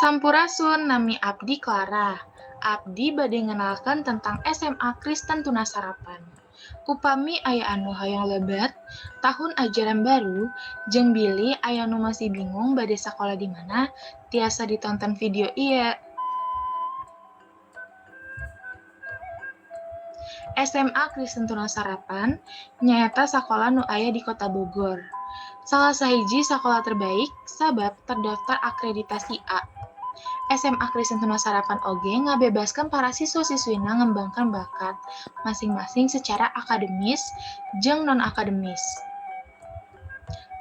Sampurasun, nami Abdi Klara. Abdi bade ngenalkeun tentang SMA Kristen Tuna Sarapan. Upami aya anu hoyong lebat, tahun ajaran baru, jeung Billy aya nu masih bingung bade sakola di mana, tiasa ditonton video ieu. SMA Kristen Tuna Sarapan nyaeta sakola nu aya di Kota Bogor. Salah sahiji sakola terbaik sabab terdaftar akreditasi A. SMA Kristen Tuna Sarapan oge ngabebaskeun para siswa-siswina ngembangkan bakat masing-masing secara akademis jeung non-akademis.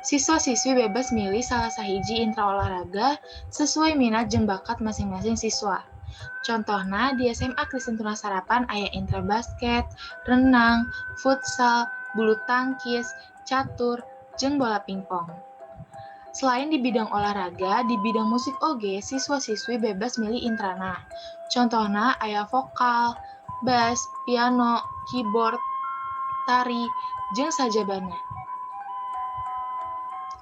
Siswa-siswi bebas milih salah sahiji intra olahraga sesuai minat jeung bakat masing-masing siswa. Contohna di SMA Kristen Tuna Sarapan aya intra basket, renang, futsal, bulu tangkis, catur, jeung bola pingpong. Selain di bidang olahraga, di bidang musik oge, siswa-siswi bebas milih intrana. Contohna aya vokal, bass, piano, keyboard, tari, jeung sajabana.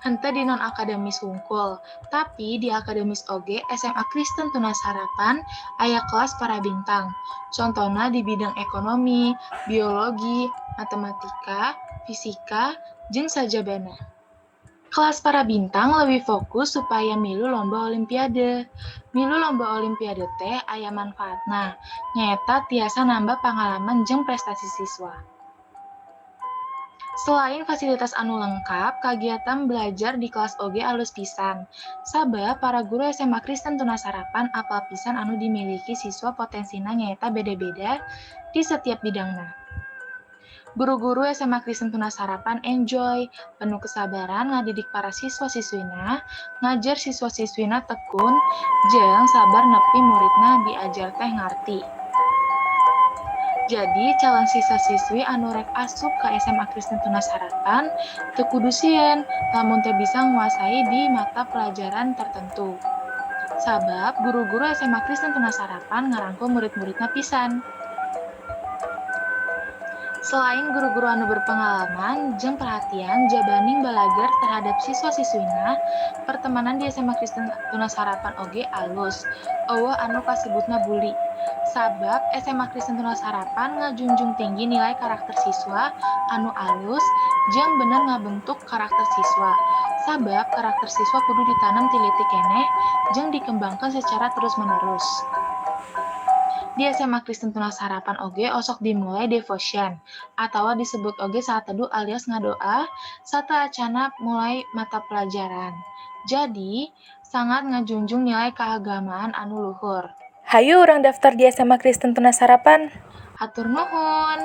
Henteu di non-akademis hungkul, tapi di akademis oge SMA Kristen Tuna Sarapan aya kelas para bintang. Contohna di bidang ekonomi, biologi, matematika, fisika, jeung sajabana. Kelas para bintang lebih fokus supaya milu lomba olimpiade. Milu lomba olimpiade teh aya manfaatna, nyaeta tiasa nambah pengalaman jeung prestasi siswa. Selain fasilitas anu lengkap, kagiatan belajar di kelas oge alus pisan. Sabab para guru SMA Kristen Tuna Sarapan apal pisan anu dimiliki siswa potensina nyaeta beda-beda di setiap bidangna. Guru-guru SMA Kristen Tuna Sarapan enjoy, penuh kesabaran ngadidik para siswa-siswina, ngajar siswa-siswina tekun, jeung sabar nepi muridna diajar teh ngarti. Jadi, calon siswa-siswi anu rek asup ka SMA Kristen Tuna Sarapan teu kudu sieun lamun teu bisa nguasai di mata pelajaran tertentu. Sabab guru-guru SMA Kristen Tuna Sarapan ngarangkul murid-muridna pisan. Selain guru-guru anu berpengalaman jeung perhatian jabaning balagar terhadap siswa-siswina, pertemanan di SMA Kristen Tuna Sarapan oge alus, eueuh anu kasebutna bully. Sabab SMA Kristen Tuna Sarapan ngajunjung tinggi nilai karakter siswa anu alus jeung bener ngabentuk karakter siswa. Sabab karakter siswa kudu ditanam ti leutik keneh jeung dikembangkan secara terus-menerus. Di SMA Kristen Tuna Sarapan oge osok dimulai devotion, atawa disebut oge saat teduh alias ngadoa, sateacana mulai mata pelajaran. Jadi, sangat ngajunjung nilai keagamaan anu luhur. Hayu urang daftar di SMA Kristen Tuna Sarapan. Hatur nuhun.